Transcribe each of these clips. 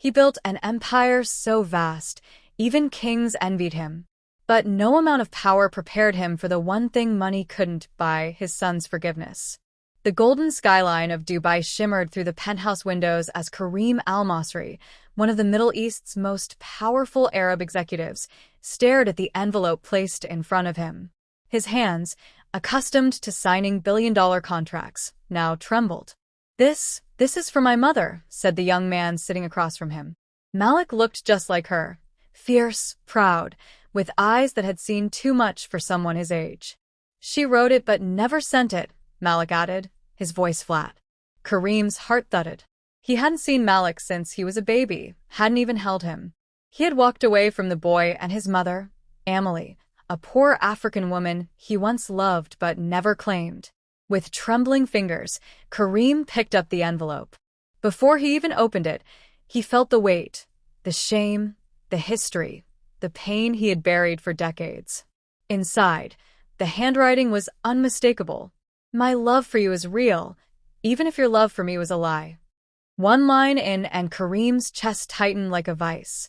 He built an empire so vast, even kings envied him. But no amount of power prepared him for the one thing money couldn't buy: his son's forgiveness. The golden skyline of Dubai shimmered through the penthouse windows as Karim Al-Masri, one of the Middle East's most powerful Arab executives, stared at the envelope placed in front of him. His hands, accustomed to signing billion-dollar contracts, now trembled. This is for my mother," said the young man sitting across from him. Malik looked just like her, fierce, proud, with eyes that had seen too much for someone his age. "She wrote it but never sent it," Malik added, his voice flat. Karim's heart thudded. He hadn't seen Malik since he was a baby, hadn't even held him. He had walked away from the boy and his mother, Amelie, a poor African woman he once loved but never claimed. With trembling fingers, Karim picked up the envelope. Before he even opened it, he felt the weight, the shame, the history, the pain he had buried for decades. Inside, the handwriting was unmistakable. "My love for you is real, even if your love for me was a lie." One line in, and Karim's chest tightened like a vice.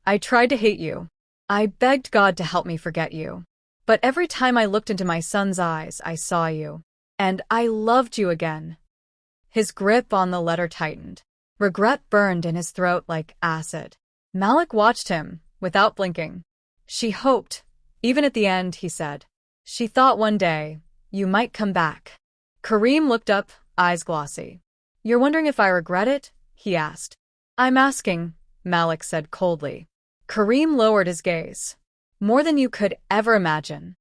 "I tried to hate you. I begged God to help me forget you. But every time I looked into my son's eyes, I saw you. And I loved you again." His grip on the letter tightened. Regret burned in his throat like acid. Malik watched him, without blinking. "She hoped, even at the end," he said. "She thought one day, you might come back." Karim looked up, eyes glossy. "You're wondering if I regret it?" he asked. "I'm asking," Malik said coldly. Karim lowered his gaze. "More than you could ever imagine."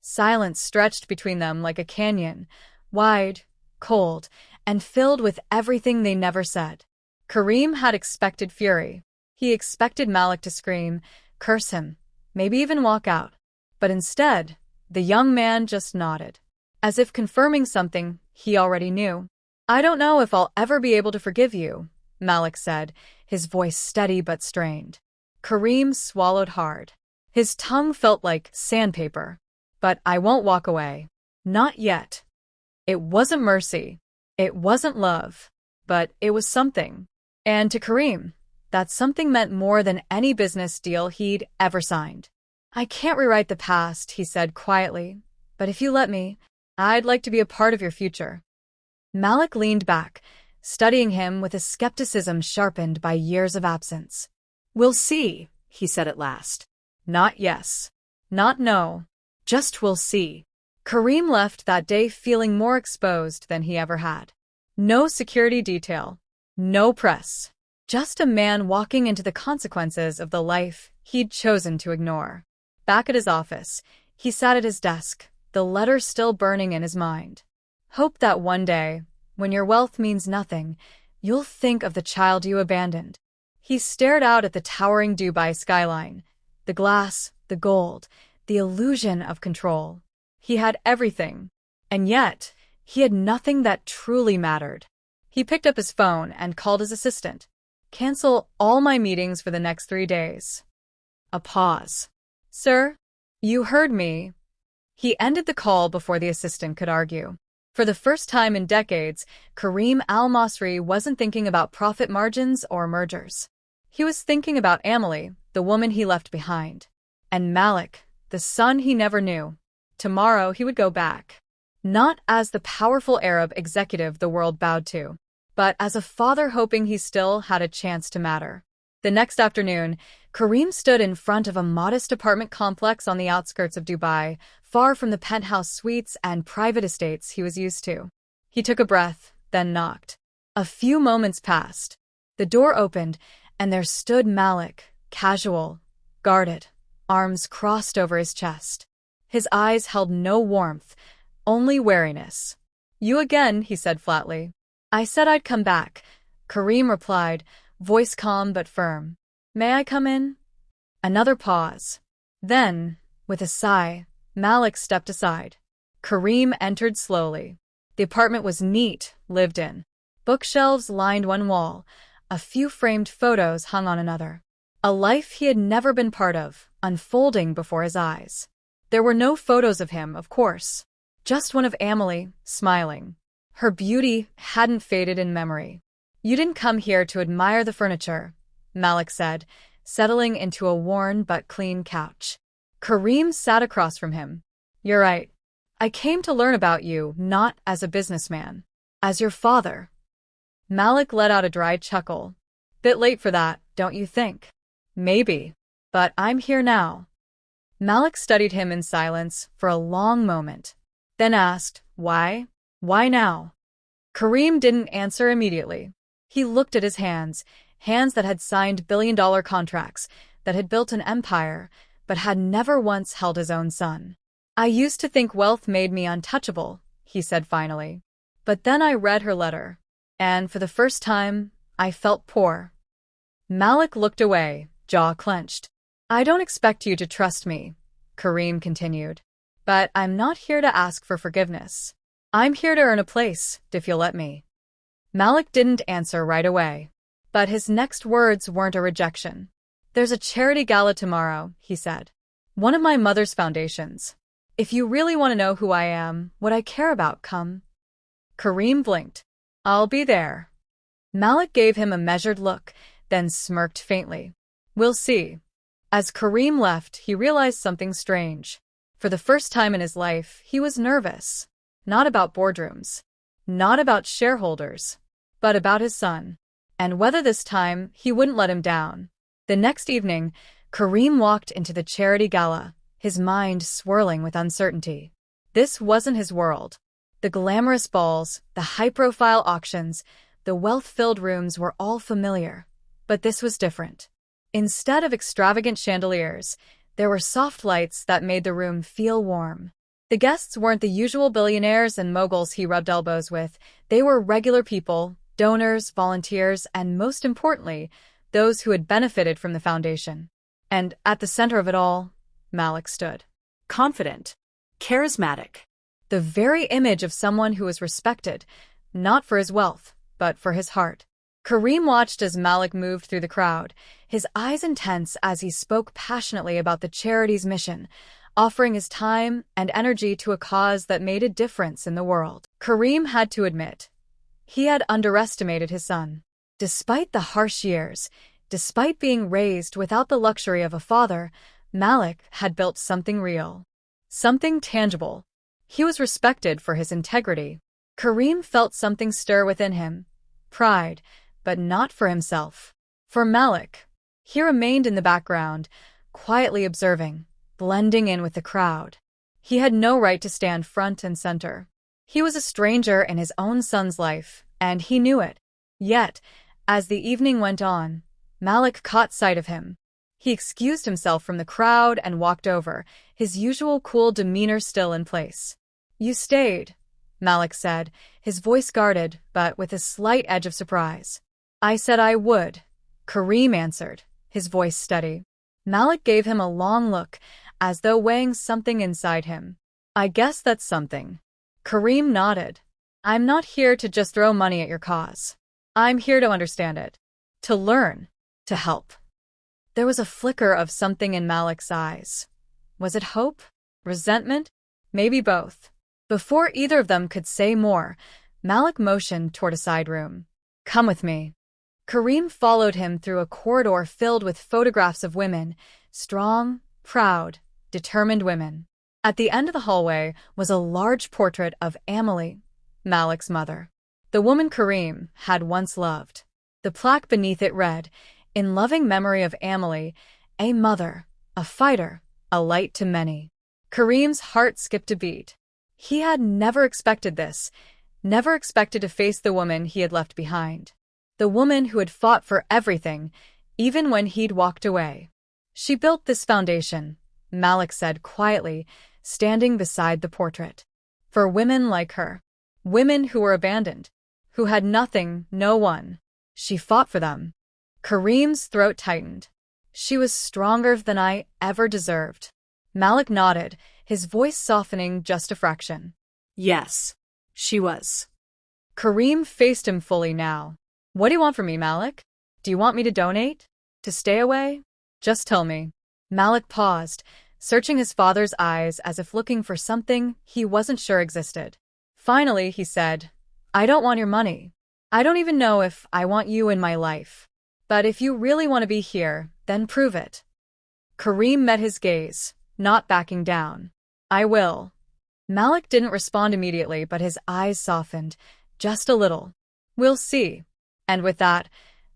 Silence stretched between them like a canyon, wide, cold, and filled with everything they never said. Karim had expected fury. He expected Malik to scream, curse him, maybe even walk out. But instead, the young man just nodded, as if confirming something he already knew. "I don't know if I'll ever be able to forgive you," Malik said, his voice steady but strained. Karim swallowed hard. His tongue felt like sandpaper. "But I won't walk away. Not yet." It wasn't mercy. It wasn't love. But it was something. And to Karim, that something meant more than any business deal he'd ever signed. "I can't rewrite the past," he said quietly. "But if you let me, I'd like to be a part of your future." Malik leaned back, studying him with a skepticism sharpened by years of absence. "We'll see," he said at last. "Not yes. Not no. Just we'll see." Karim left that day feeling more exposed than he ever had. No security detail. No press. Just a man walking into the consequences of the life he'd chosen to ignore. Back at his office, he sat at his desk, the letter still burning in his mind. "Hope that one day, when your wealth means nothing, you'll think of the child you abandoned." He stared out at the towering Dubai skyline, the glass, the gold, the illusion of control. He had everything, and yet he had nothing that truly mattered. He picked up his phone and called his assistant. "Cancel all my meetings for the next 3 days." A pause. "Sir, you heard me." He ended the call before the assistant could argue. For the first time in decades, Karim Al-Masri wasn't thinking about profit margins or mergers. He was thinking about Amelie, the woman he left behind. And Malik, the son he never knew. Tomorrow he would go back. Not as the powerful Arab executive the world bowed to, but as a father hoping he still had a chance to matter. The next afternoon, Karim stood in front of a modest apartment complex on the outskirts of Dubai, far from the penthouse suites and private estates he was used to. He took a breath, then knocked. A few moments passed. The door opened, and there stood Malik, casual, guarded, arms crossed over his chest. His eyes held no warmth, only wariness. "You again," he said flatly. "I said I'd come back," Karim replied, voice calm but firm. "May I come in?" Another pause. Then, with a sigh, Malik stepped aside. Karim entered slowly. The apartment was neat, lived in. Bookshelves lined one wall. A few framed photos hung on another. A life he had never been part of, unfolding before his eyes. There were no photos of him, of course. Just one of Amelie, smiling. Her beauty hadn't faded in memory. "You didn't come here to admire the furniture," Malik said, settling into a worn but clean couch. Kareem sat across from him. You're right. I came to learn about you, not as a businessman. As your father. Malik let out a dry chuckle. Bit late for that, don't you think? Maybe. But I'm here now. Malik studied him in silence for a long moment, then asked, Why? Why now? Kareem didn't answer immediately. He looked at his hands that had signed billion-dollar contracts, that had built an empire, but had never once held his own son. I used to think wealth made me untouchable, he said finally. But then I read her letter, and for the first time, I felt poor. Malik looked away, jaw clenched. I don't expect you to trust me, Kareem continued. But I'm not here to ask for forgiveness. I'm here to earn a place, if you'll let me. Malik didn't answer right away. But his next words weren't a rejection. There's a charity gala tomorrow, he said. One of my mother's foundations. If you really want to know who I am, what I care about, come. Kareem blinked. I'll be there. Malik gave him a measured look, then smirked faintly. We'll see. As Kareem left, he realized something strange. For the first time in his life, he was nervous. Not about boardrooms. Not about shareholders. But about his son. And whether this time he wouldn't let him down. The next evening, Kareem walked into the charity gala, his mind swirling with uncertainty. This wasn't his world. The glamorous balls, the high-profile auctions, the wealth-filled rooms were all familiar. But this was different. Instead of extravagant chandeliers, there were soft lights that made the room feel warm. The guests weren't the usual billionaires and moguls he rubbed elbows with. They were regular people, donors, volunteers, and most importantly, those who had benefited from the foundation. And at the center of it all, Malik stood. Confident. Charismatic. The very image of someone who was respected, not for his wealth, but for his heart. Kareem watched as Malik moved through the crowd, his eyes intense as he spoke passionately about the charity's mission, offering his time and energy to a cause that made a difference in the world. Kareem had to admit, he had underestimated his son. Despite the harsh years, despite being raised without the luxury of a father, Malik had built something real. Something tangible. He was respected for his integrity. Kareem felt something stir within him. Pride, but not for himself. For Malik. He remained in the background, quietly observing, blending in with the crowd. He had no right to stand front and center. He was a stranger in his own son's life, and he knew it. Yet, as the evening went on, Malik caught sight of him. He excused himself from the crowd and walked over, his usual cool demeanor still in place. You stayed, Malik said, his voice guarded, but with a slight edge of surprise. I said I would, Kareem answered, his voice steady. Malik gave him a long look, as though weighing something inside him. I guess that's something. Kareem nodded. I'm not here to just throw money at your cause. I'm here to understand it. To learn. To help. There was a flicker of something in Malik's eyes. Was it hope? Resentment? Maybe both. Before either of them could say more, Malik motioned toward a side room. Come with me. Kareem followed him through a corridor filled with photographs of women, strong, proud, determined women. At the end of the hallway was a large portrait of Amelie, Malik's mother. The woman Kareem had once loved. The plaque beneath it read, In loving memory of Amelie, a mother, a fighter, a light to many. Kareem's heart skipped a beat. He had never expected this, never expected to face the woman he had left behind. The woman who had fought for everything, even when he'd walked away. She built this foundation, Malik said quietly, standing beside the portrait. For women like her. Women who were abandoned. Who had nothing, no one. She fought for them. Kareem's throat tightened. She was stronger than I ever deserved. Malik nodded, his voice softening just a fraction. Yes, she was. Kareem faced him fully now. What do you want from me, Malik? Do you want me to donate? To stay away? Just tell me. Malik paused, searching his father's eyes as if looking for something he wasn't sure existed. Finally, he said, I don't want your money. I don't even know if I want you in my life. But if you really want to be here, then prove it. Kareem met his gaze, not backing down. I will. Malik didn't respond immediately, but his eyes softened, just a little. We'll see. And with that,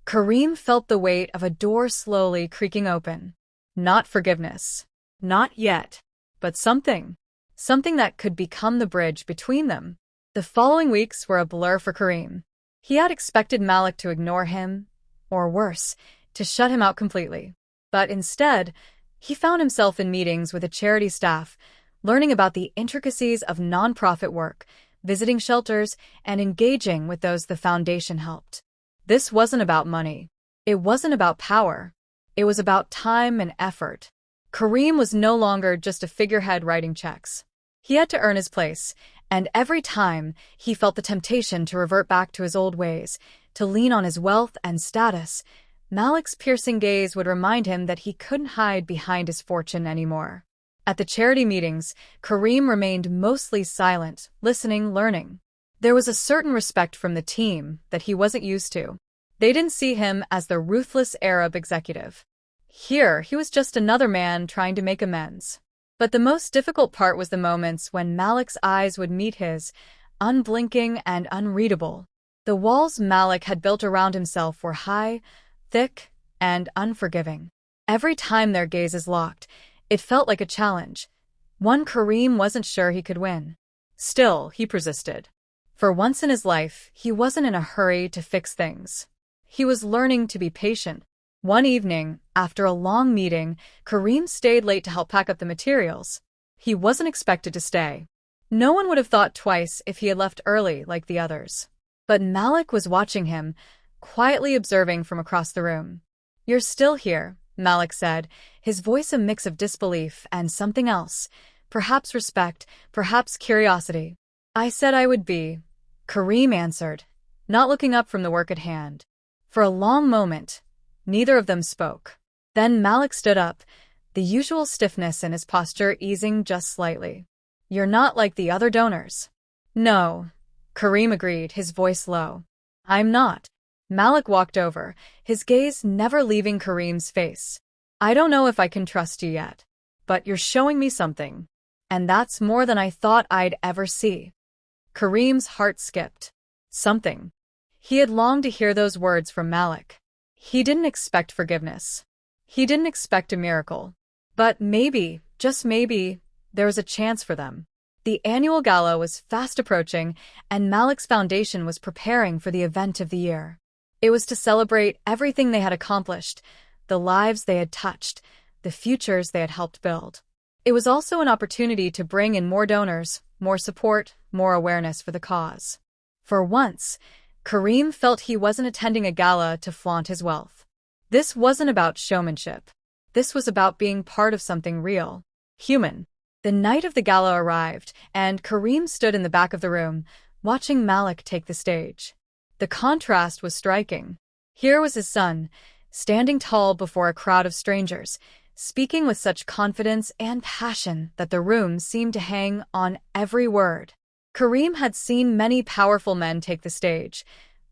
Kareem felt the weight of a door slowly creaking open. Not forgiveness. Not yet. But something. Something that could become the bridge between them. The following weeks were a blur for Kareem. He had expected Malik to ignore him, or worse, to shut him out completely. But instead, he found himself in meetings with a charity staff, learning about the intricacies of nonprofit work, visiting shelters, and engaging with those the foundation helped. This wasn't about money. It wasn't about power. It was about time and effort. Kareem was no longer just a figurehead writing checks. He had to earn his place, and every time he felt the temptation to revert back to his old ways, to lean on his wealth and status, Malik's piercing gaze would remind him that he couldn't hide behind his fortune anymore. At the charity meetings, Kareem remained mostly silent, listening, learning. There was a certain respect from the team that he wasn't used to. They didn't see him as the ruthless Arab executive. Here, he was just another man trying to make amends. But the most difficult part was the moments when Malik's eyes would meet his, unblinking and unreadable. The walls Malik had built around himself were high, thick, and unforgiving. Every time their gazes locked, it felt like a challenge, one Kareem wasn't sure he could win. Still, he persisted. For once in his life, he wasn't in a hurry to fix things. He was learning to be patient. One evening, after a long meeting, Kareem stayed late to help pack up the materials. He wasn't expected to stay. No one would have thought twice if he had left early like the others. But Malik was watching him, quietly observing from across the room. "You're still here," Malik said, his voice a mix of disbelief and something else, perhaps respect, perhaps curiosity. "I said I would be," Kareem answered, not looking up from the work at hand. For a long moment, neither of them spoke. Then Malik stood up, the usual stiffness in his posture easing just slightly. "You're not like the other donors." "No," Kareem agreed, his voice low. "I'm not." Malik walked over, his gaze never leaving Kareem's face. "I don't know if I can trust you yet. But you're showing me something. And that's more than I thought I'd ever see." Kareem's heart skipped. Something. He had longed to hear those words from Malik. He didn't expect forgiveness. He didn't expect a miracle. But maybe, just maybe, there was a chance for them. The annual gala was fast approaching, and Malik's foundation was preparing for the event of the year. It was to celebrate everything they had accomplished, the lives they had touched, the futures they had helped build. It was also an opportunity to bring in more donors, more support, more awareness for the cause. For once, Kareem felt he wasn't attending a gala to flaunt his wealth. This wasn't about showmanship. This was about being part of something real, human. The night of the gala arrived, and Kareem stood in the back of the room, watching Malik take the stage. The contrast was striking. Here was his son, standing tall before a crowd of strangers, speaking with such confidence and passion that the room seemed to hang on every word. Kareem had seen many powerful men take the stage,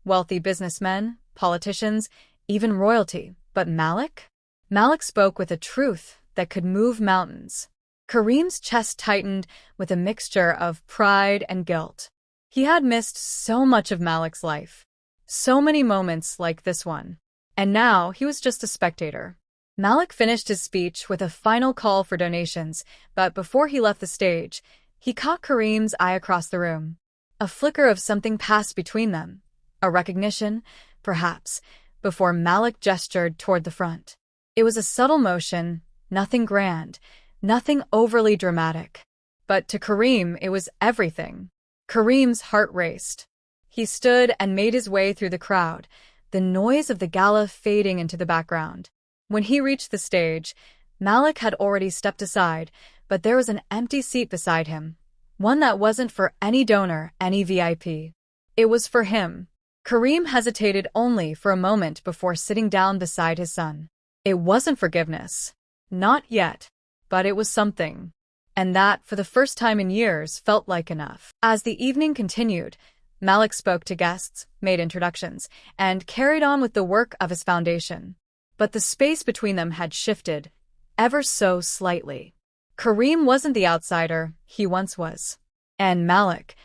wealthy businessmen, politicians, even royalty. But Malik? Malik spoke with a truth that could move mountains. Kareem's chest tightened with a mixture of pride and guilt. He had missed so much of Malik's life. So many moments like this one. And now he was just a spectator. Malik finished his speech with a final call for donations, but before he left the stage, he caught Kareem's eye across the room. A flicker of something passed between them. A recognition, perhaps, before Malik gestured toward the front. It was a subtle motion, nothing grand, nothing overly dramatic. But to Kareem, it was everything. Kareem's heart raced. He stood and made his way through the crowd, the noise of the gala fading into the background. When he reached the stage, Malik had already stepped aside, but there was an empty seat beside him, one that wasn't for any donor, any VIP. It was for him. Kareem hesitated only for a moment before sitting down beside his son. It wasn't forgiveness. Not yet. But it was something. And that, for the first time in years, felt like enough. As the evening continued, Malik spoke to guests, made introductions, and carried on with the work of his foundation. But the space between them had shifted, ever so slightly. Kareem wasn't the outsider he once was. And Malik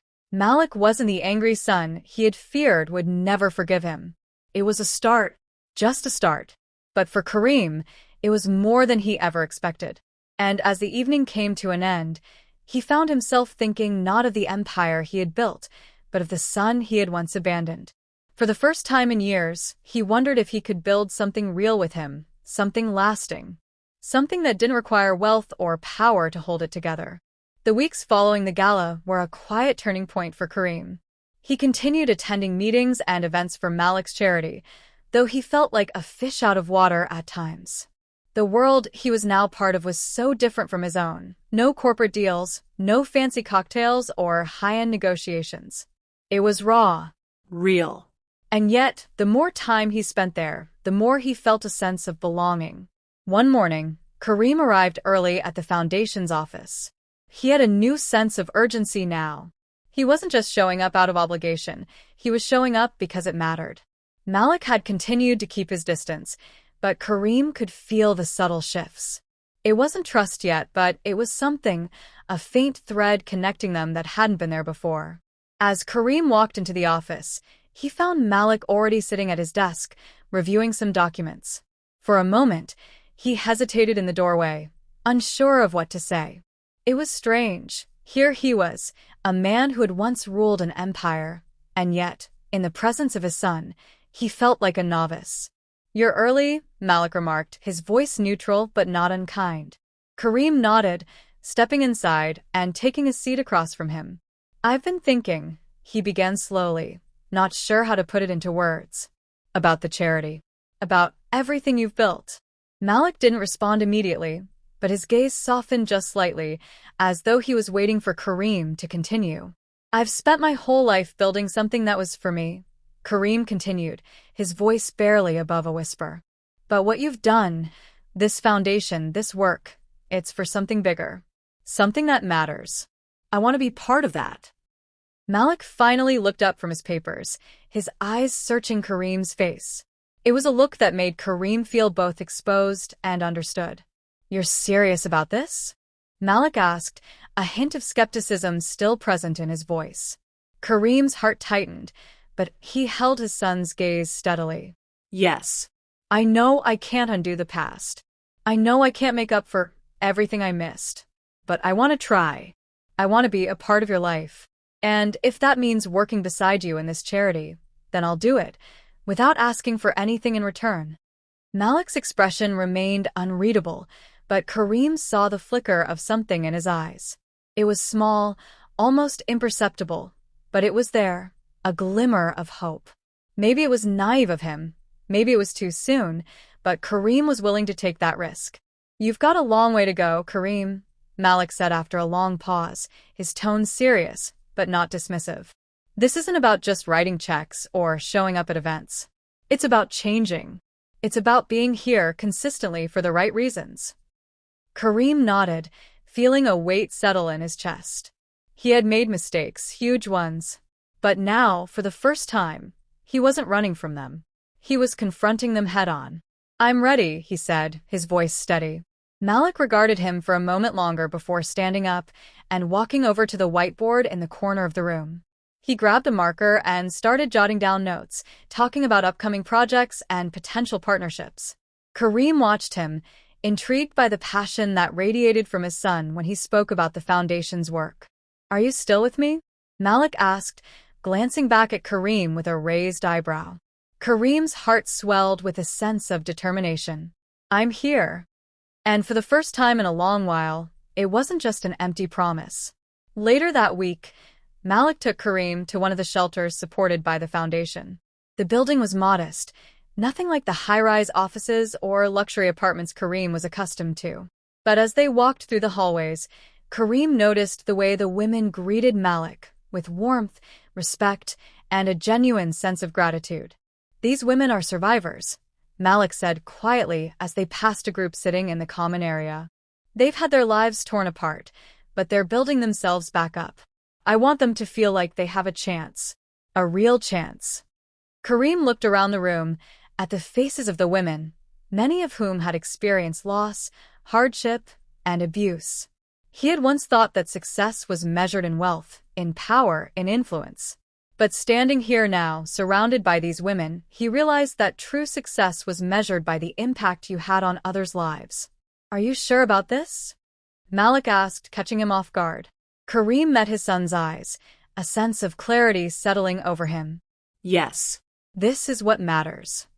wasn't the angry son he had feared would never forgive him. It was a start, just a start. But for Kareem, it was more than he ever expected. And as the evening came to an end, he found himself thinking not of the empire he had built, but of the son he had once abandoned. For the first time in years, he wondered if he could build something real with him, something lasting. Something that didn't require wealth or power to hold it together. The weeks following the gala were a quiet turning point for Kareem. He continued attending meetings and events for Malik's charity, though he felt like a fish out of water at times. The world he was now part of was so different from his own. No corporate deals, no fancy cocktails or high-end negotiations. It was raw, real. And yet, the more time he spent there, the more he felt a sense of belonging. One morning, Kareem arrived early at the foundation's office. He had a new sense of urgency now. He wasn't just showing up out of obligation, he was showing up because it mattered. Malik had continued to keep his distance, but Kareem could feel the subtle shifts. It wasn't trust yet, but it was something, a faint thread connecting them that hadn't been there before. As Kareem walked into the office, he found Malik already sitting at his desk, reviewing some documents. For a moment, he hesitated in the doorway, unsure of what to say. It was strange. Here he was, a man who had once ruled an empire, and yet, in the presence of his son, he felt like a novice. "You're early," Malik remarked, his voice neutral but not unkind. Kareem nodded, stepping inside and taking a seat across from him. "I've been thinking," he began slowly, not sure how to put it into words. "About the charity. About everything you've built." Malik didn't respond immediately, but his gaze softened just slightly, as though he was waiting for Kareem to continue. "I've spent my whole life building something that was for me," Kareem continued, his voice barely above a whisper. "But what you've done, this foundation, this work, it's for something bigger. Something that matters. I want to be part of that." Malik finally looked up from his papers, his eyes searching Kareem's face. It was a look that made Kareem feel both exposed and understood. "You're serious about this?" Malik asked, a hint of skepticism still present in his voice. Kareem's heart tightened, but he held his son's gaze steadily. "Yes. I know I can't undo the past. I know I can't make up for everything I missed. But I want to try. I want to be a part of your life. And if that means working beside you in this charity, then I'll do it, without asking for anything in return." Malik's expression remained unreadable, but Kareem saw the flicker of something in his eyes. It was small, almost imperceptible, but it was there, a glimmer of hope. Maybe it was naive of him, maybe it was too soon, but Kareem was willing to take that risk. "You've got a long way to go, Kareem," Malik said after a long pause, his tone serious, but not dismissive. "This isn't about just writing checks or showing up at events. It's about changing. It's about being here consistently for the right reasons." Kareem nodded, feeling a weight settle in his chest. He had made mistakes, huge ones. But now, for the first time, he wasn't running from them. He was confronting them head-on. "I'm ready," he said, his voice steady. Malik regarded him for a moment longer before standing up and walking over to the whiteboard in the corner of the room. He grabbed a marker and started jotting down notes, talking about upcoming projects and potential partnerships. Kareem watched him, intrigued by the passion that radiated from his son when he spoke about the foundation's work. "Are you still with me?" Malik asked, glancing back at Kareem with a raised eyebrow. Kareem's heart swelled with a sense of determination. "I'm here." And for the first time in a long while, it wasn't just an empty promise. Later that week, Malik took Kareem to one of the shelters supported by the foundation. The building was modest, nothing like the high-rise offices or luxury apartments Kareem was accustomed to. But as they walked through the hallways, Kareem noticed the way the women greeted Malik, with warmth, respect, and a genuine sense of gratitude. "These women are survivors," Malik said quietly as they passed a group sitting in the common area. "They've had their lives torn apart, but they're building themselves back up. I want them to feel like they have a chance." A real chance. Kareem looked around the room at the faces of the women, many of whom had experienced loss, hardship, and abuse. He had once thought that success was measured in wealth, in power, in influence. But standing here now, surrounded by these women, he realized that true success was measured by the impact you had on others' lives. "Are you sure about this?" Malik asked, catching him off guard. Kareem met his son's eyes, a sense of clarity settling over him. Yes. This is what matters.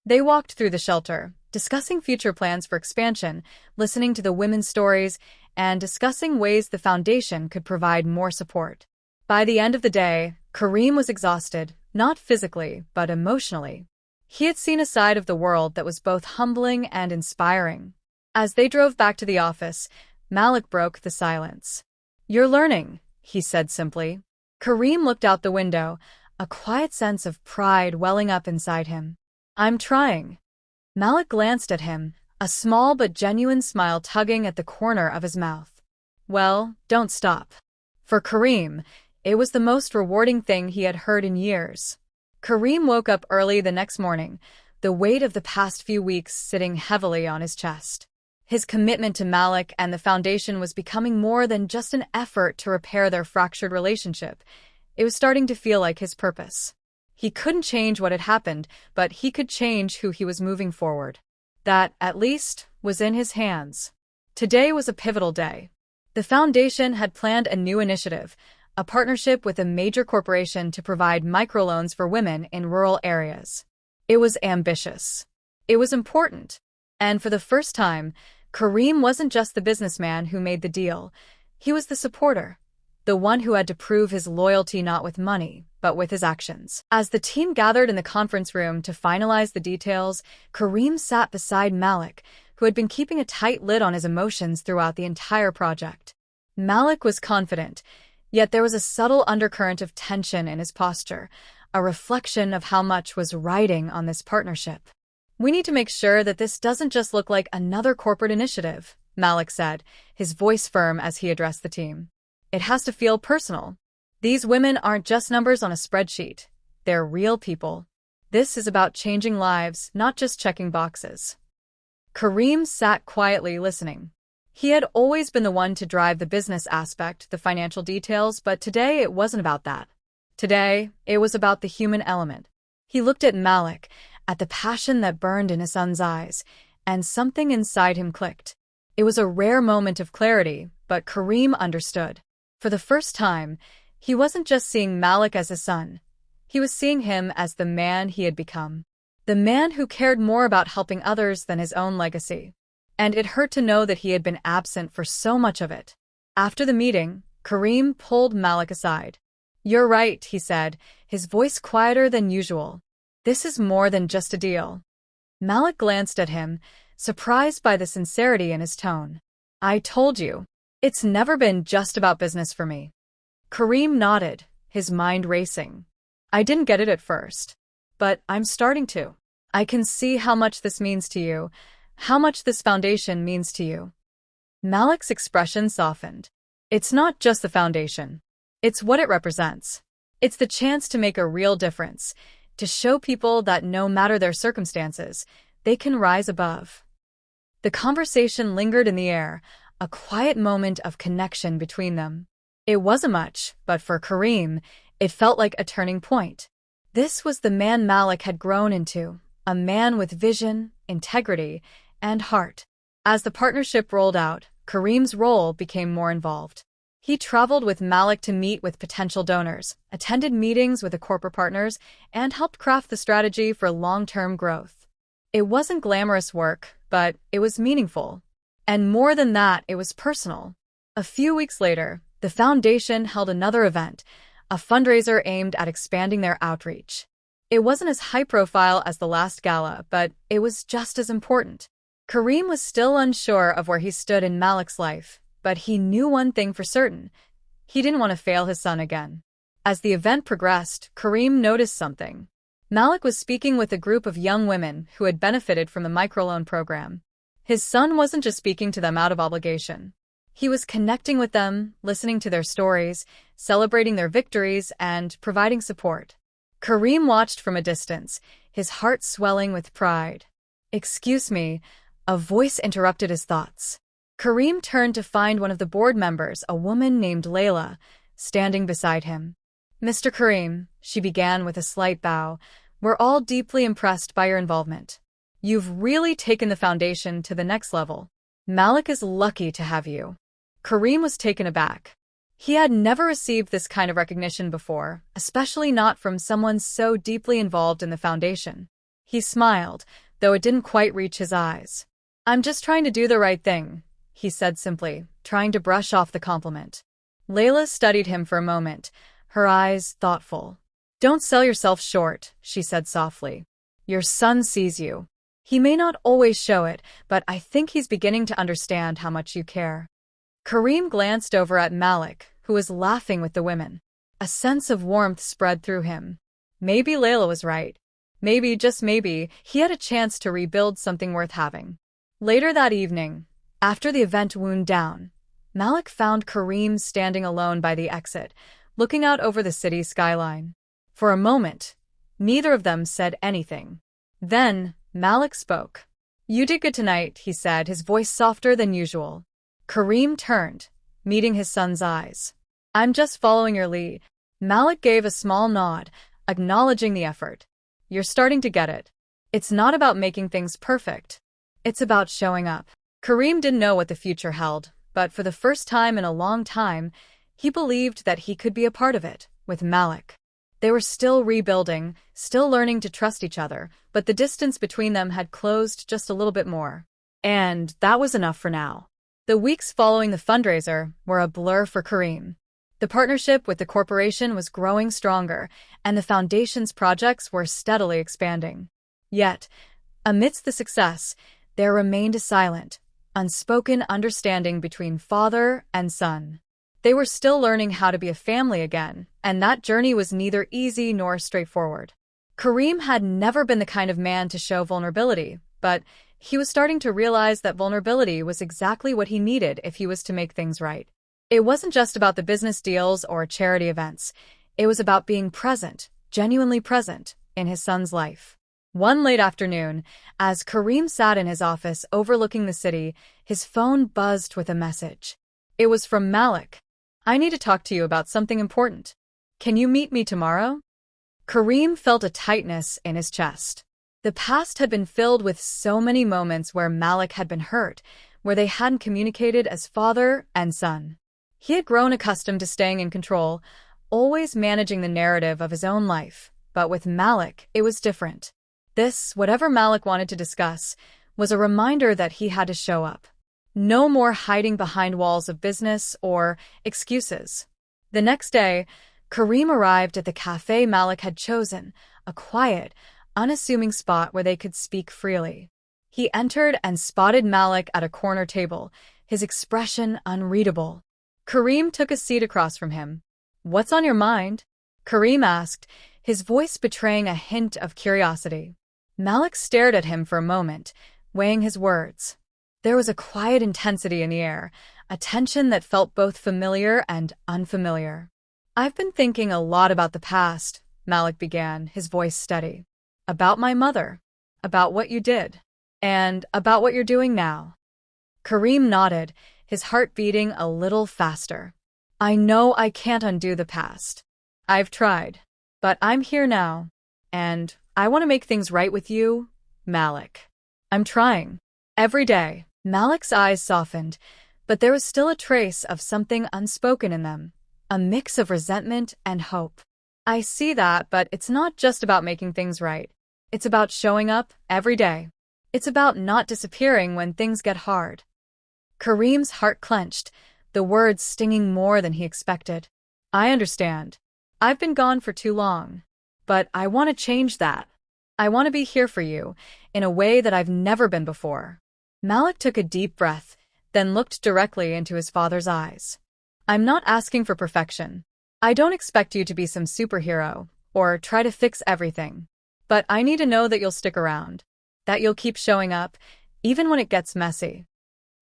They walked through the shelter, discussing future plans for expansion, listening to the women's stories, and discussing ways the foundation could provide more support. By the end of the day, Kareem was exhausted, not physically, but emotionally. He had seen a side of the world that was both humbling and inspiring. As they drove back to the office, Malik broke the silence. "You're learning," he said simply. Kareem looked out the window, a quiet sense of pride welling up inside him. "I'm trying." Malik glanced at him, a small but genuine smile tugging at the corner of his mouth. "Well, don't stop." For Kareem, it was the most rewarding thing he had heard in years. Kareem woke up early the next morning, the weight of the past few weeks sitting heavily on his chest. His commitment to Malik and the foundation was becoming more than just an effort to repair their fractured relationship. It was starting to feel like his purpose. He couldn't change what had happened, but he could change who he was moving forward. That, at least, was in his hands. Today was a pivotal day. The foundation had planned a new initiative, a partnership with a major corporation to provide microloans for women in rural areas. It was ambitious. It was important. And for the first time, Kareem wasn't just the businessman who made the deal. He was the supporter, the one who had to prove his loyalty not with money, but with his actions. As the team gathered in the conference room to finalize the details, Kareem sat beside Malik, who had been keeping a tight lid on his emotions throughout the entire project. Malik was confident, yet there was a subtle undercurrent of tension in his posture, a reflection of how much was riding on this partnership. "We need to make sure that this doesn't just look like another corporate initiative," Malik said, his voice firm as he addressed the team. "It has to feel personal. These women aren't just numbers on a spreadsheet. They're real people. This is about changing lives, not just checking boxes." Kareem sat quietly listening. He had always been the one to drive the business aspect, the financial details, but today it wasn't about that. Today, it was about the human element. He looked at Malik, at the passion that burned in his son's eyes, and something inside him clicked. It was a rare moment of clarity, but Kareem understood. For the first time, he wasn't just seeing Malik as a son. He was seeing him as the man he had become. The man who cared more about helping others than his own legacy. And it hurt to know that he had been absent for so much of it. After the meeting, Kareem pulled Malik aside. "You're right," he said, his voice quieter than usual. "This is more than just a deal." Malik glanced at him, surprised by the sincerity in his tone. "I told you. It's never been just about business for me." Kareem nodded, his mind racing. "I didn't get it at first. But I'm starting to. I can see how much this means to you, how much this foundation means to you." Malik's expression softened. "It's not just the foundation. It's what it represents. It's the chance to make a real difference, to show people that no matter their circumstances, they can rise above." The conversation lingered in the air, a quiet moment of connection between them. It wasn't much, but for Kareem, it felt like a turning point. This was the man Malik had grown into, a man with vision, integrity, and heart. As the partnership rolled out, Kareem's role became more involved. He traveled with Malik to meet with potential donors, attended meetings with the corporate partners, and helped craft the strategy for long-term growth. It wasn't glamorous work, but it was meaningful. And more than that, it was personal. A few weeks later, the foundation held another event, a fundraiser aimed at expanding their outreach. It wasn't as high-profile as the last gala, but it was just as important. Kareem was still unsure of where he stood in Malik's life, but he knew one thing for certain. He didn't want to fail his son again. As the event progressed, Kareem noticed something. Malik was speaking with a group of young women who had benefited from the microloan program. His son wasn't just speaking to them out of obligation. He was connecting with them, listening to their stories, celebrating their victories, and providing support. Kareem watched from a distance, his heart swelling with pride. "Excuse me," a voice interrupted his thoughts. Kareem turned to find one of the board members, a woman named Layla, standing beside him. "Mr. Kareem," she began with a slight bow, "we're all deeply impressed by your involvement. You've really taken the foundation to the next level. Malik is lucky to have you." Kareem was taken aback. He had never received this kind of recognition before, especially not from someone so deeply involved in the foundation. He smiled, though it didn't quite reach his eyes. "I'm just trying to do the right thing," he said simply, trying to brush off the compliment. Layla studied him for a moment, her eyes thoughtful. "Don't sell yourself short," she said softly. "Your son sees you. He may not always show it, but I think he's beginning to understand how much you care." Kareem glanced over at Malik, who was laughing with the women. A sense of warmth spread through him. Maybe Layla was right. Maybe, just maybe, he had a chance to rebuild something worth having. Later that evening, after the event wound down, Malik found Kareem standing alone by the exit, looking out over the city skyline. For a moment, neither of them said anything. Then, Malik spoke. "You did good tonight," he said, his voice softer than usual. Kareem turned, meeting his son's eyes. "I'm just following your lead." Malik gave a small nod, acknowledging the effort. "You're starting to get it. It's not about making things perfect. It's about showing up." Kareem didn't know what the future held, but for the first time in a long time, he believed that he could be a part of it, with Malik. They were still rebuilding, still learning to trust each other, but the distance between them had closed just a little bit more. And that was enough for now. The weeks following the fundraiser were a blur for Kareem. The partnership with the corporation was growing stronger, and the foundation's projects were steadily expanding. Yet, amidst the success, there remained a silent, unspoken understanding between father and son. They were still learning how to be a family again, and that journey was neither easy nor straightforward. Kareem had never been the kind of man to show vulnerability, but he was starting to realize that vulnerability was exactly what he needed if he was to make things right. It wasn't just about the business deals or charity events. It was about being present, genuinely present, in his son's life. One late afternoon, as Kareem sat in his office overlooking the city, his phone buzzed with a message. It was from Malik. "I need to talk to you about something important. Can you meet me tomorrow?" Kareem felt a tightness in his chest. The past had been filled with so many moments where Malik had been hurt, where they hadn't communicated as father and son. He had grown accustomed to staying in control, always managing the narrative of his own life, but with Malik, it was different. This, whatever Malik wanted to discuss, was a reminder that he had to show up. No more hiding behind walls of business or excuses. The next day, Kareem arrived at the cafe Malik had chosen, a quiet, unassuming spot where they could speak freely. He entered and spotted Malik at a corner table, his expression unreadable. Kareem took a seat across from him. "What's on your mind?" Kareem asked, his voice betraying a hint of curiosity. Malik stared at him for a moment, weighing his words. There was a quiet intensity in the air, a tension that felt both familiar and unfamiliar. "I've been thinking a lot about the past," Malik began, his voice steady. "About my mother, about what you did, and about what you're doing now." Kareem nodded, his heart beating a little faster. "I know I can't undo the past. I've tried. But I'm here now. And I want to make things right with you, Malik. I'm trying. Every day." Malik's eyes softened, but there was still a trace of something unspoken in them, a mix of resentment and hope. "I see that, but it's not just about making things right. It's about showing up every day. It's about not disappearing when things get hard." Kareem's heart clenched, the words stinging more than he expected. "I understand. I've been gone for too long. But I want to change that. I want to be here for you, in a way that I've never been before." Malik took a deep breath, then looked directly into his father's eyes. "I'm not asking for perfection. I don't expect you to be some superhero, or try to fix everything. But I need to know that you'll stick around, that you'll keep showing up, even when it gets messy."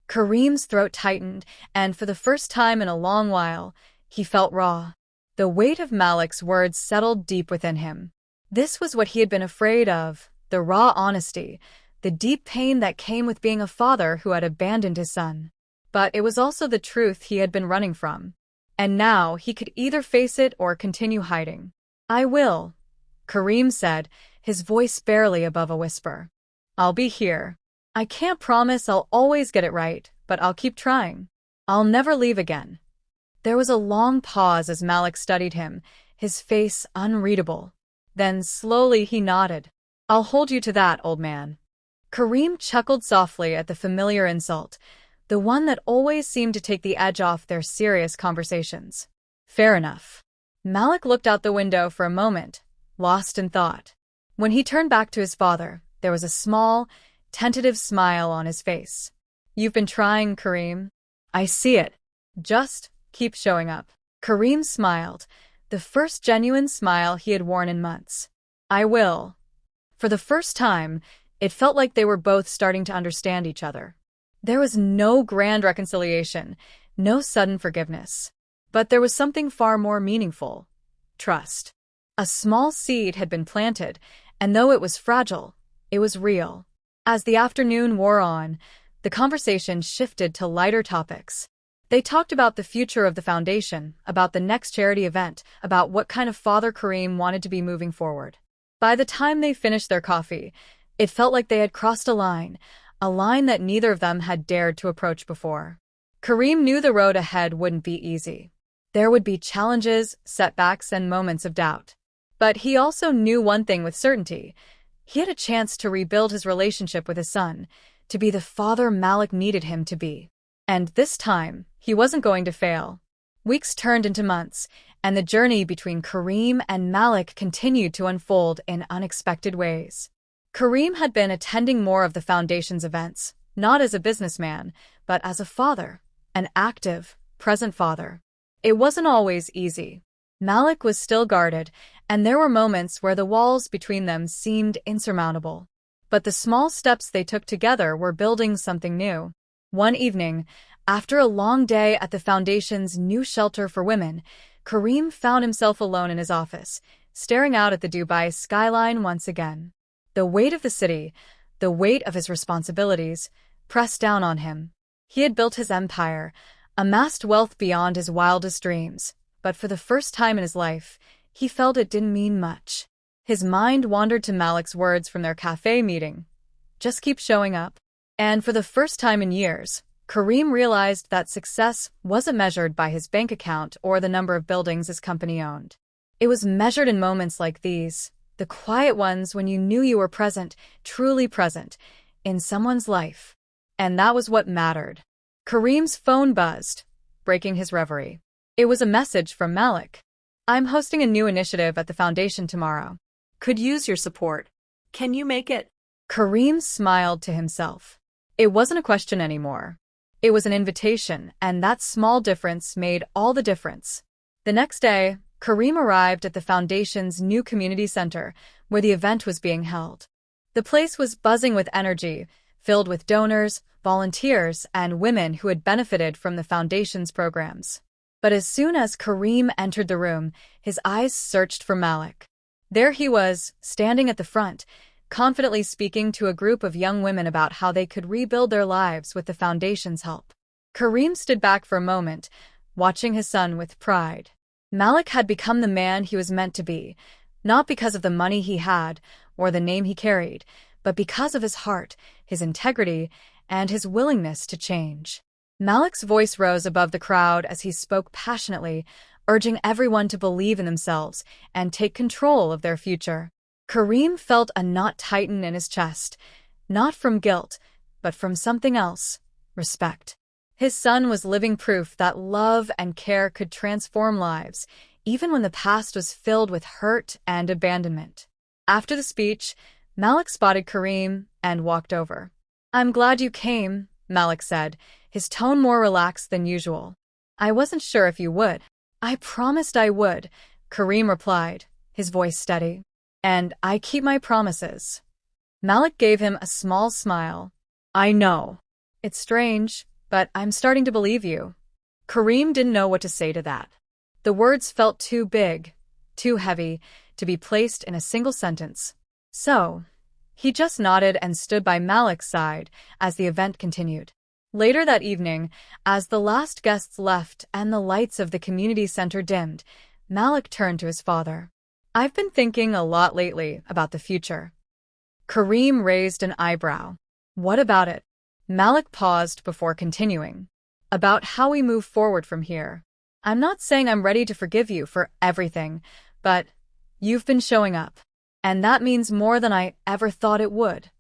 Kareem's throat tightened, and for the first time in a long while, he felt raw. The weight of Malik's words settled deep within him. This was what he had been afraid of, the raw honesty, the deep pain that came with being a father who had abandoned his son. But it was also the truth he had been running from. And now he could either face it or continue hiding. "I will," Kareem said, his voice barely above a whisper. "I'll be here. I can't promise I'll always get it right, but I'll keep trying. I'll never leave again." There was a long pause as Malik studied him, his face unreadable. Then slowly he nodded. "I'll hold you to that, old man." Kareem chuckled softly at the familiar insult, the one that always seemed to take the edge off their serious conversations. "Fair enough." Malik looked out the window for a moment, lost in thought. When he turned back to his father, there was a small, tentative smile on his face. "You've been trying, Kareem. I see it. Just keep showing up." Kareem smiled, the first genuine smile he had worn in months. "I will." For the first time, it felt like they were both starting to understand each other. There was no grand reconciliation, no sudden forgiveness. But there was something far more meaningful: trust. A small seed had been planted, and though it was fragile, it was real. As the afternoon wore on, the conversation shifted to lighter topics. They talked about the future of the foundation, about the next charity event, about what kind of father Kareem wanted to be moving forward. By the time they finished their coffee, it felt like they had crossed a line that neither of them had dared to approach before. Kareem knew the road ahead wouldn't be easy. There would be challenges, setbacks, and moments of doubt. But he also knew one thing with certainty. He had a chance to rebuild his relationship with his son, to be the father Malik needed him to be. And this time, he wasn't going to fail. Weeks turned into months, and the journey between Kareem and Malik continued to unfold in unexpected ways. Kareem had been attending more of the foundation's events, not as a businessman, but as a father, an active, present father. It wasn't always easy. Malik was still guarded, and there were moments where the walls between them seemed insurmountable. But the small steps they took together were building something new. One evening, after a long day at the foundation's new shelter for women, Kareem found himself alone in his office, staring out at the Dubai skyline once again. The weight of the city, the weight of his responsibilities, pressed down on him. He had built his empire, amassed wealth beyond his wildest dreams, but for the first time in his life, he felt it didn't mean much. His mind wandered to Malik's words from their cafe meeting. "Just keep showing up." And for the first time in years, Kareem realized that success wasn't measured by his bank account or the number of buildings his company owned. It was measured in moments like these, the quiet ones when you knew you were present, truly present, in someone's life. And that was what mattered. Kareem's phone buzzed, breaking his reverie. It was a message from Malik. "I'm hosting a new initiative at the foundation tomorrow. Could use your support. Can you make it?" Kareem smiled to himself. It wasn't a question anymore. It was an invitation, and that small difference made all the difference. The next day, Kareem arrived at the foundation's new community center, where the event was being held. The place was buzzing with energy, filled with donors, volunteers, and women who had benefited from the foundation's programs. But as soon as Kareem entered the room, his eyes searched for Malik. There he was, standing at the front, confidently speaking to a group of young women about how they could rebuild their lives with the foundation's help. Kareem stood back for a moment, watching his son with pride. Malik had become the man he was meant to be, not because of the money he had or the name he carried, but because of his heart, his integrity, and his willingness to change. Malik's voice rose above the crowd as he spoke passionately, urging everyone to believe in themselves and take control of their future. Kareem felt a knot tighten in his chest, not from guilt, but from something else: respect. His son was living proof that love and care could transform lives, even when the past was filled with hurt and abandonment. After the speech, Malik spotted Kareem and walked over. "I'm glad you came," Malik said, his tone more relaxed than usual. "I wasn't sure if you would." "I promised I would," Kareem replied, his voice steady. "And I keep my promises." Malik gave him a small smile. "I know. It's strange," but I'm starting to believe you." Kareem didn't know what to say to that. The words felt too big, too heavy, to be placed in a single sentence. So, he just nodded and stood by Malik's side as the event continued. Later that evening, as the last guests left and the lights of the community center dimmed, Malik turned to his father. "I've been thinking a lot lately about the future." Kareem raised an eyebrow. "What about it?" Malik paused before continuing. "About how we move forward from here. I'm not saying I'm ready to forgive you for everything, but you've been showing up. And that means more than I ever thought it would."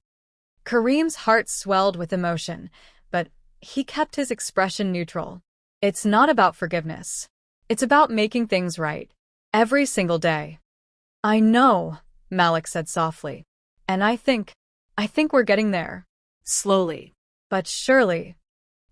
Kareem's heart swelled with emotion, but he kept his expression neutral. "It's not about forgiveness. It's about making things right. Every single day." "I know," Malik said softly. "And I think we're getting there. Slowly, but surely."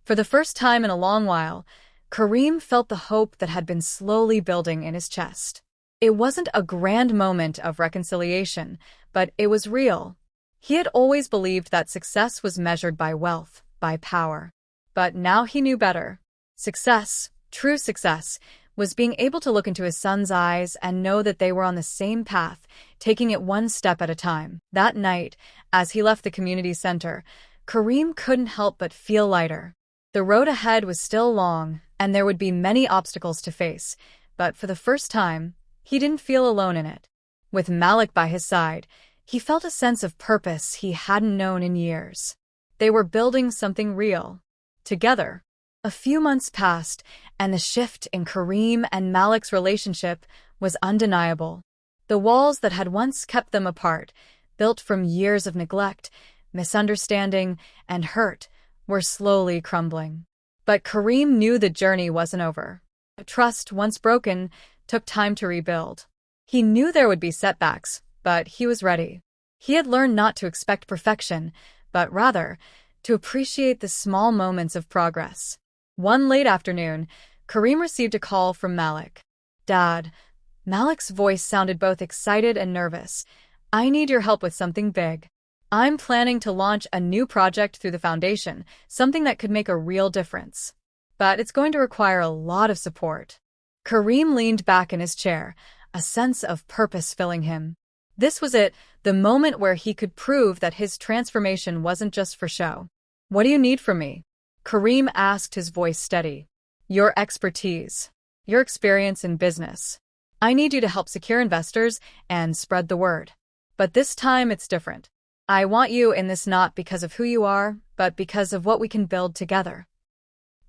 For the first time in a long while, Kareem felt the hope that had been slowly building in his chest. It wasn't a grand moment of reconciliation, but it was real. He had always believed that success was measured by wealth, by power. But now he knew better. Success, true success, was being able to look into his son's eyes and know that they were on the same path, taking it one step at a time. That night, as he left the community center, Kareem couldn't help but feel lighter. The road ahead was still long, and there would be many obstacles to face, but for the first time, he didn't feel alone in it. With Malik by his side, he felt a sense of purpose he hadn't known in years. They were building something real. Together. A few months passed, and the shift in Kareem and Malik's relationship was undeniable. The walls that had once kept them apart, built from years of neglect, misunderstanding, and hurt, were slowly crumbling. But Kareem knew the journey wasn't over. Trust, once broken, took time to rebuild. He knew there would be setbacks, but he was ready. He had learned not to expect perfection, but rather to appreciate the small moments of progress. One late afternoon, Kareem received a call from Malik. "Dad," Malik's voice sounded both excited and nervous. "I need your help with something big. I'm planning to launch a new project through the foundation, something that could make a real difference. But it's going to require a lot of support." Kareem leaned back in his chair, a sense of purpose filling him. This was it, the moment where he could prove that his transformation wasn't just for show. "What do you need from me?" Kareem asked, his voice steady. "Your expertise. Your experience in business. I need you to help secure investors and spread the word. But this time it's different. I want you in this not because of who you are, but because of what we can build together."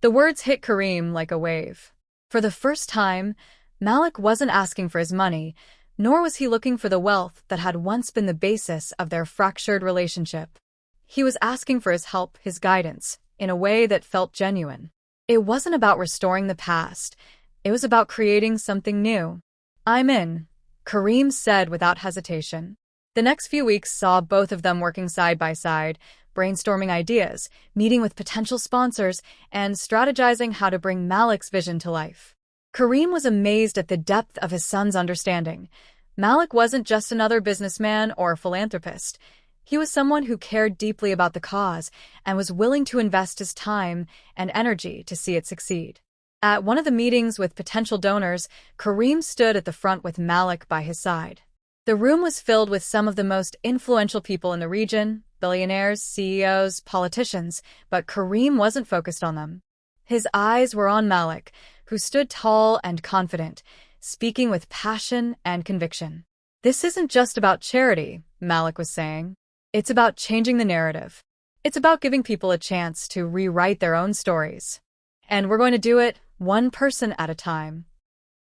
The words hit Kareem like a wave. For the first time, Malik wasn't asking for his money, nor was he looking for the wealth that had once been the basis of their fractured relationship. He was asking for his help, his guidance, in a way that felt genuine. It wasn't about restoring the past. It was about creating something new. "I'm in," Kareem said without hesitation. The next few weeks saw both of them working side by side, brainstorming ideas, meeting with potential sponsors, and strategizing how to bring Malik's vision to life. Kareem was amazed at the depth of his son's understanding. Malik wasn't just another businessman or philanthropist. He was someone who cared deeply about the cause and was willing to invest his time and energy to see it succeed. At one of the meetings with potential donors, Kareem stood at the front with Malik by his side. The room was filled with some of the most influential people in the region, billionaires, CEOs, politicians, but Kareem wasn't focused on them. His eyes were on Malik, who stood tall and confident, speaking with passion and conviction. "This isn't just about charity," Malik was saying. "It's about changing the narrative. It's about giving people a chance to rewrite their own stories. And we're going to do it one person at a time."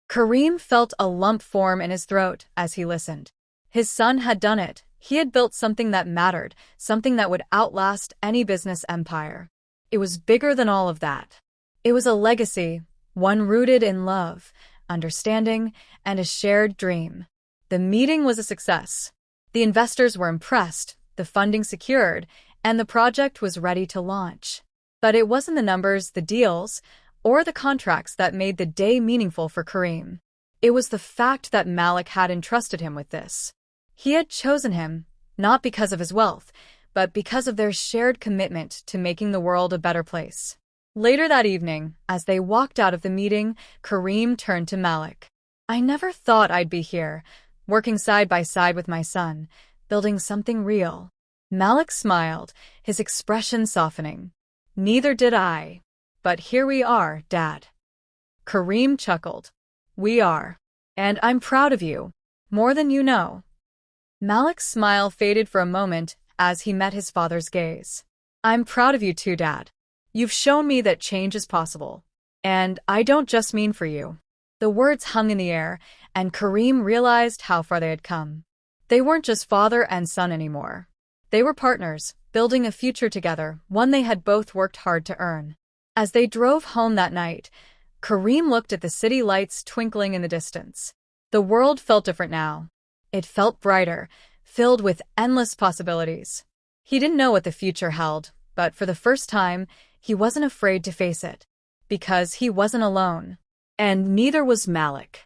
Kareem felt a lump form in his throat as he listened. His son had done it. He had built something that mattered, something that would outlast any business empire. It was bigger than all of that. It was a legacy, one rooted in love, understanding, and a shared dream. The meeting was a success. The investors were impressed, the funding secured, and the project was ready to launch. But it wasn't the numbers, the deals, or the contracts that made the day meaningful for Kareem. It was the fact that Malik had entrusted him with this. He had chosen him, not because of his wealth, but because of their shared commitment to making the world a better place. Later that evening, as they walked out of the meeting, Kareem turned to Malik. I never thought I'd be here, working side by side with my son, building something real. Malik smiled, his expression softening. Neither did I. But here we are, Dad. Kareem chuckled. We are. And I'm proud of you. More than you know. Malik's smile faded for a moment as he met his father's gaze. I'm proud of you too, Dad. You've shown me that change is possible. And I don't just mean for you. The words hung in the air, and Kareem realized how far they had come. They weren't just father and son anymore. They were partners, building a future together, one they had both worked hard to earn. As they drove home that night, Kareem looked at the city lights twinkling in the distance. The world felt different now. It felt brighter, filled with endless possibilities. He didn't know what the future held, but for the first time, he wasn't afraid to face it. Because he wasn't alone. And neither was Malik.